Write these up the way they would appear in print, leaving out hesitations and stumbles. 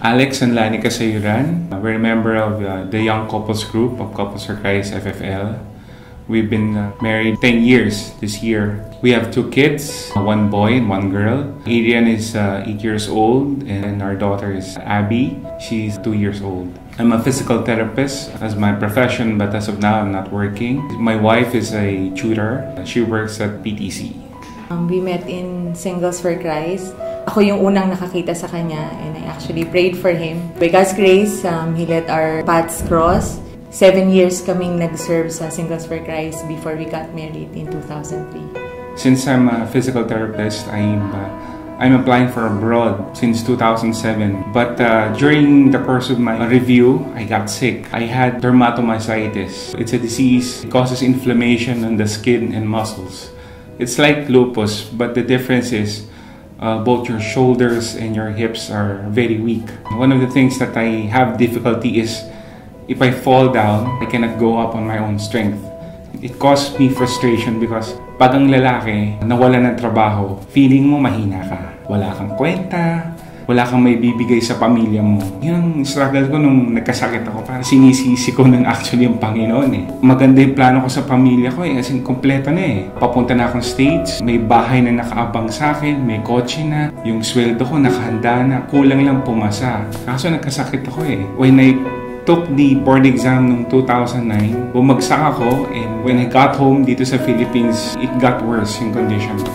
Alex and Lani Kasayuran. We're a member of the Young Couples Group of Couples for Christ FFL. We've been married 10 years this year. We have 2 kids, 1 boy and 1 girl. Adrian is 8 years old and our daughter is Abby. She's 2 years old. I'm a physical therapist as my profession, but as of now, I'm not working. My wife is a tutor. She works at PTC. We met in Singles for Christ. Ako yung unang nakakita sa kanya and I actually prayed for him. By God's grace, he let our paths cross. 7 years kaming nag-serve sa Singles for Christ before we got married in 2003. Since I'm a physical therapist, I'm applying for abroad since 2007. But during the course of my review, I got sick. I had dermatomyositis. It's a disease. It causes inflammation on the skin and muscles. It's like lupus, but the difference is both your shoulders and your hips are very weak. One of the things that I have difficulty is if I fall down, I cannot go up on my own strength. It caused me frustration because pag ang lalaki nawala ng trabaho, feeling mo mahina ka. Wala kang kwenta, wala kang may bibigay sa pamilya mo. Yun ang struggle ko nung nagkasakit ako. Parang sinisisi ko ng actually yung Panginoon eh. Maganda yung plano ko sa pamilya ko eh. Kasi kompleto na eh. Papunta na akong States, may bahay na nakaabang sa akin, may kotse na, yung sweldo ko nakahanda na, kulang lang pumasa. Kaso nagkasakit ako eh. When I took the board exam noong 2009, bumagsak ako and when I got home dito sa Philippines, it got worse yung condition ko.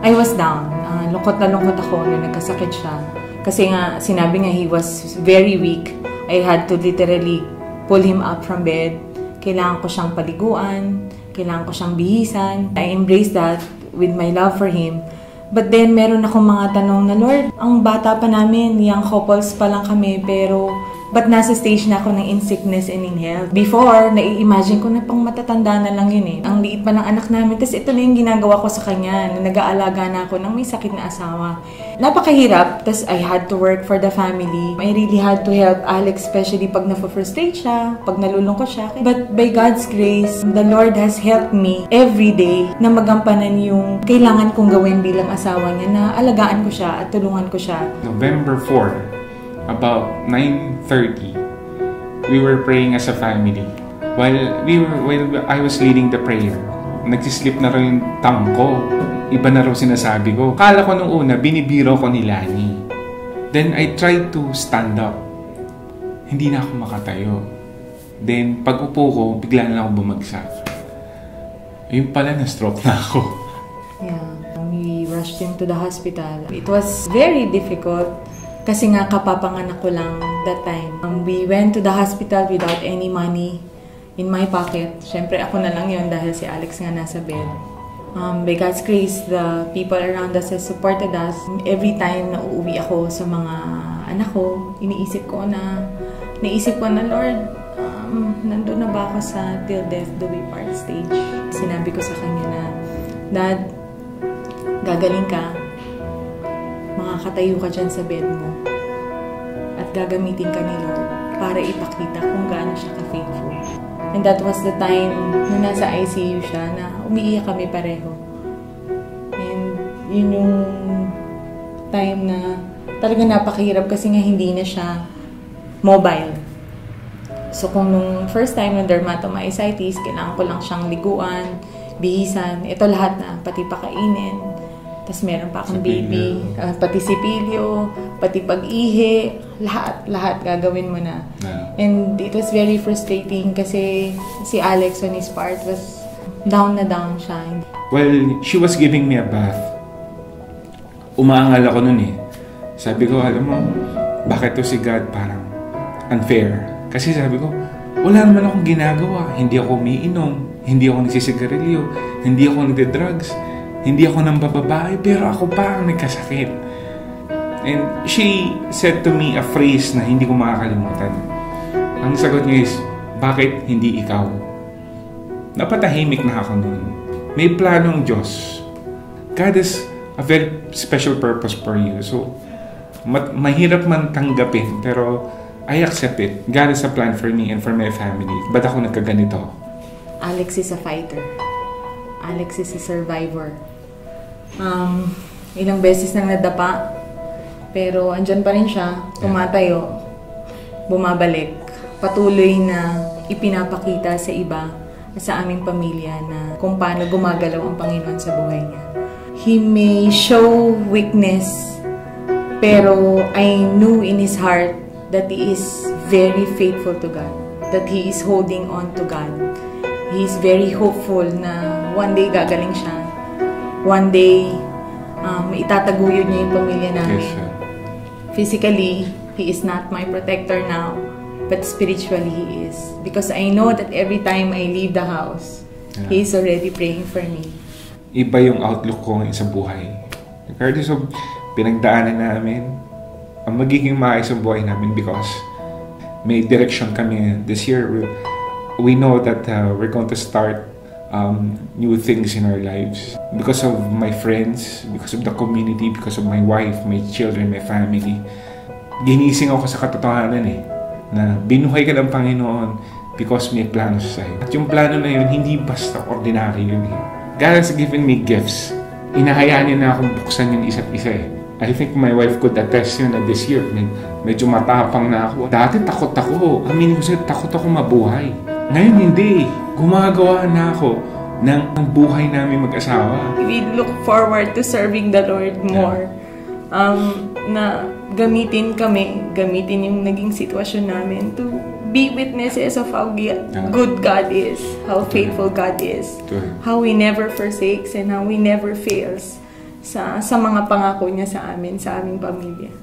I was down. Lungkot na lungkot ako nung nagkasakit siya. Kasi nga, sinabi niya he was very weak. I had to literally pull him up from bed. Kailangan ko siyang paliguan. Kailangan ko siyang bihisan. I embraced that with my love for him. But then, meron akong mga tanong na, Lord, ang bata pa namin, young couples pa lang kami, pero ba't nasa stage na ako ng in sickness and in health? Before, nai-imagine ko na pang matatanda na lang yun eh. Ang liit pa ng anak namin. Tapos ito na yung ginagawa ko sa kanya. Na nag-aalaga na ako ng may sakit na asawa. Napakahirap. Tapos I had to work for the family. I really had to help Alex, especially pag na-frustrate siya, pag nalulungkot siya. But by God's grace, the Lord has helped me every day na magampanan yung kailangan kong gawin bilang asawa niya, na alagaan ko siya at tulungan ko siya. November 4, about 9:30, we were praying as a family. While I was leading the prayer, nagsislip na rin yung tongue ko. Iba na raw sinasabi ko. Kala ko nung una, binibiro ko ni Lani. Then I tried to stand up. Hindi na ako makatayo. Then pag upo ko, bigla na ako bumagsak. Ayun pala, na-stroke na ako. Yeah, we rushed him to the hospital. It was very difficult. Kasi nga kapapanganak ko lang that time. We went to the hospital without any money in my pocket. Siyempre ako na lang yun dahil si Alex nga nasa bed. By God's grace, the people around us has supported us. Every time na uuwi ako sa mga anak ko, naisip ko na, Lord, nandun na ba ako sa till death do we part stage? Sinabi ko sa kanya na, Dad, gagaling ka. Makakatayo ka dyan sa bed mo at gagamitin ka ni Lord para ipakita kung gaano siya ka-faithful. And that was the time na nasa ICU siya na umiiyak kami pareho. And yun yung time na talaga napakahirap kasi nga hindi na siya mobile. So kung nung first time ng dermatomyositis, kailangan ko lang siyang liguan, bihisan, ito lahat na, pati pakainin. Tapos meron pa akong baby, pati sipilyo, pati pag-ihi, lahat gagawin mo na. Yeah. And it was very frustrating kasi si Alex on his part was down na down siya. Well, she was giving me a bath. Umaangal ako nun eh. Sabi ko, alam mo, bakit to si God parang unfair? Kasi sabi ko, wala naman akong ginagawa. Hindi ako umiinom, hindi ako nagsisigarilyo, hindi ako nagde-drugs. Hindi ako nang bababae, pero ako pa ang nagkasakit. And she said to me a phrase na hindi ko makakalimutan. Ang sagot niya is, bakit hindi ikaw? Napatahimik na ako noon. May planong Diyos. God has a very special purpose for you. So, mahirap man tanggapin, pero I accept it. God has a plan for me and for my family. Ba't ako nagkaganito? Alex is a fighter. Alex is a survivor. Ilang beses nang nadapa. Pero andyan pa rin siya, tumatayo, bumabalik, patuloy na ipinapakita sa iba, sa aming pamilya na kung paano gumagalaw ang Panginoon sa buhay niya. He may show weakness, pero I knew in his heart that he is very faithful to God, that he is holding on to God. He is very hopeful na one day gagaling siya. One day, itataguyod niya yung pamilya namin. Yes, sir. Physically, he is not my protector now, but spiritually he is. Because I know that every time I leave the house, he is already praying for me. Iba yung outlook ko ngayon sa buhay. Regardless of pinagdaanan namin, ang magiging maayos ang buhay namin because may direction kami this year. We know that we're going to start new things in our lives. Because of my friends, because of the community, because of my wife, my children, my family. Ginising ako sa katotohanan na binuhay ka ng Panginoon because may plano sa sa'yo. At yung plano na yun, hindi basta ordinary yun God has given me gifts. Inahayaan niya na akong buksan yung isa't isa I think my wife could attest yun na this year, medyo matapang na ako. Dati takot ako. Aminin ko sa'yo, takot ako mabuhay. Ngayon hindi. Gumagawa na ako ng buhay namin mag-asawa. We look forward to serving the Lord more. Na gamitin yung naging sitwasyon namin to be witnesses of how good God is, how faithful God is, how He never forsakes and how He never fails sa mga pangako niya sa amin, sa aming pamilya.